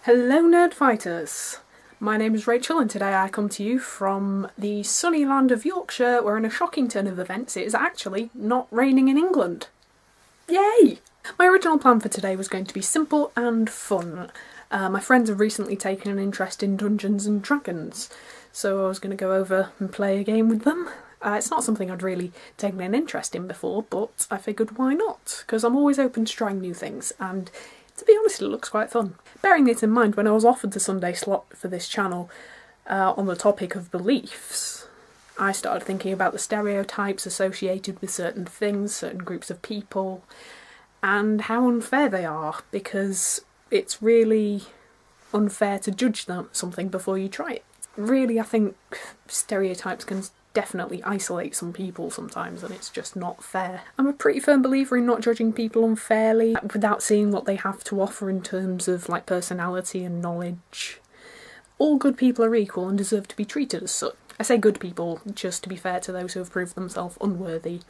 Hello Nerd Fighters! My name is Rachel and today I come to you from the sunny land of Yorkshire where in a shocking turn of events it is actually not raining in England. Yay! My original plan for today was going to be simple and fun. My friends have recently taken an interest in Dungeons and Dragons, so I was going to go over and play a game with them. It's not something I'd really taken an interest in before, but I figured why not, because I'm always open to trying new things, and to be honest, it looks quite fun. Bearing this in mind, when I was offered the Sunday slot for this channel on the topic of beliefs, I started thinking about the stereotypes associated with certain things, certain groups of people, and how unfair they are, because it's really unfair to judge something before you try it. Really, I think stereotypes can definitely isolate some people sometimes, and it's just not fair. I'm a pretty firm believer in not judging people unfairly without seeing what they have to offer in terms of like personality and knowledge. All good people are equal and deserve to be treated as such. I say good people just to be fair to those who have proved themselves unworthy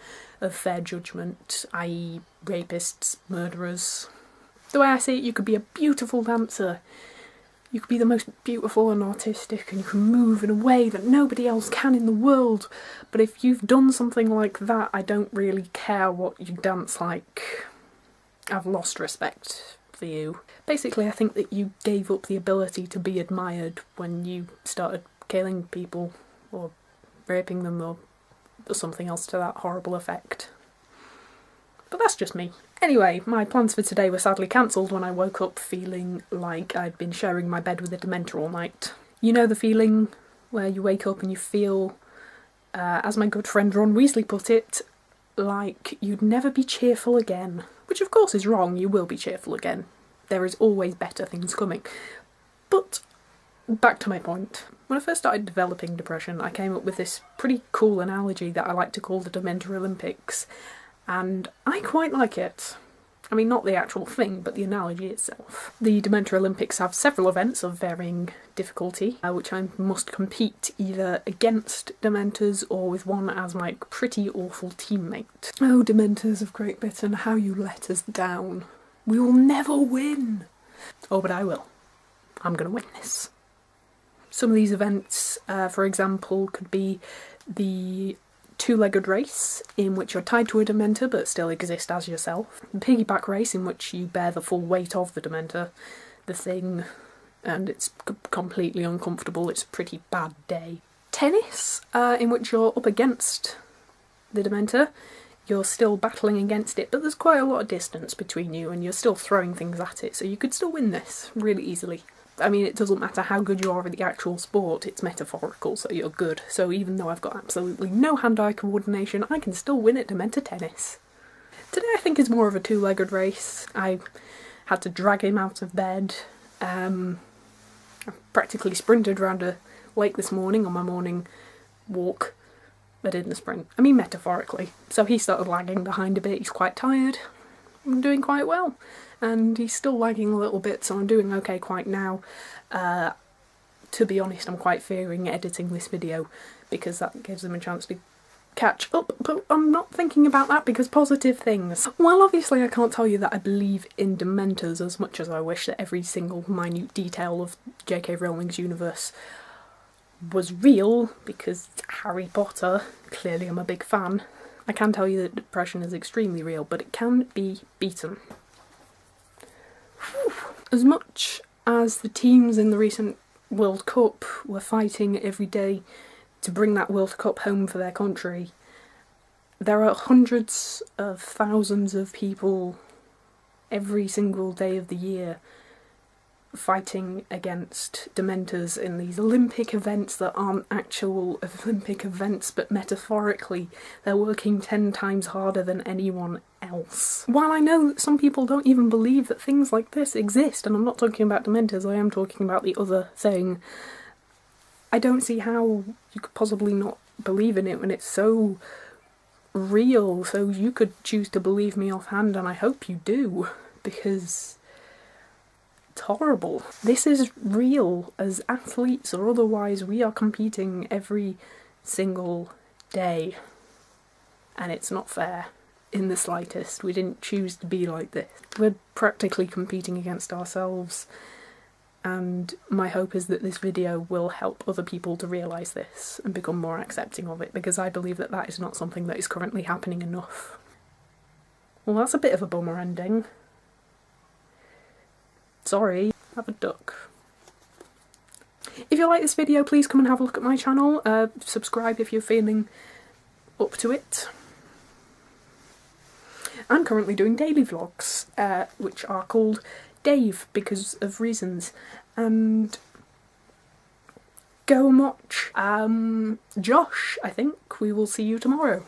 of fair judgment, i.e. rapists, murderers. The way I see it, you could be a beautiful dancer. You could be the most beautiful and artistic, and you can move in a way that nobody else can in the world. But if you've done something like that, I don't really care what you dance like. I've lost respect for you. Basically, I think that you gave up the ability to be admired when you started killing people, or raping them, or something else to that horrible effect. But that's just me. Anyway, my plans for today were sadly cancelled when I woke up feeling like I'd been sharing my bed with a Dementor all night. You know the feeling where you wake up and you feel, as my good friend Ron Weasley put it, like you'd never be cheerful again. Which of course is wrong, you will be cheerful again. There is always better things coming. But back to my point. When I first started developing depression, I came up with this pretty cool analogy that I like to call the Dementor Olympics. And I quite like it. I mean, not the actual thing, but the analogy itself. The Dementor Olympics have several events of varying difficulty, which I must compete either against Dementors or with one as my pretty awful teammate. Oh, Dementors of Great Britain, how you let us down. We will never win. Oh, but I will. I'm going to win this. Some of these events, for example, could be the two-legged race, in which you're tied to a Dementor but still exist as yourself. The piggyback race, in which you bear the full weight of the Dementor, the thing, and it's completely uncomfortable, it's a pretty bad day. Tennis, in which you're up against the Dementor, you're still battling against it, but there's quite a lot of distance between you and you're still throwing things at it, so you could still win this really easily. I mean, it doesn't matter how good you are at the actual sport, it's metaphorical, so you're good. So even though I've got absolutely no hand-eye coordination, I can still win at Dementor tennis. Today I think is more of a two-legged race. I had to drag him out of bed. I practically sprinted around a lake this morning on my morning walk. I didn't sprint. I mean metaphorically. So he started lagging behind a bit, he's quite tired. I'm doing quite well. And he's still lagging a little bit, so I'm doing okay quite now. To be honest, I'm quite fearing editing this video, because that gives him a chance to catch up, but I'm not thinking about that because positive things. Well, obviously I can't tell you that I believe in Dementors as much as I wish that every single minute detail of J.K. Rowling's universe was real, because Harry Potter, clearly I'm a big fan. I can tell you that depression is extremely real, but it can be beaten. As much as the teams in the recent World Cup were fighting every day to bring that World Cup home for their country, there are hundreds of thousands of people every single day of the year fighting against Dementors in these Olympic events that aren't actual Olympic events, but metaphorically they're working 10 times harder than anyone else. While I know that some people don't even believe that things like this exist, and I'm not talking about Dementors, I am talking about the other thing, I don't see how you could possibly not believe in it when it's so real. So you could choose to believe me offhand, and I hope you do, because it's horrible. This is real. As athletes or otherwise, we are competing every single day, and it's not fair in the slightest. We didn't choose to be like this. We're practically competing against ourselves, and my hope is that this video will help other people to realise this and become more accepting of it, because I believe that that is not something that is currently happening enough. Well, that's a bit of a bummer ending. Sorry, have a duck. If you like this video, please come and have a look at my channel. Subscribe if you're feeling up to it. I'm currently doing daily vlogs, which are called Dave because of reasons. And go and watch Josh, I think. We will see you tomorrow.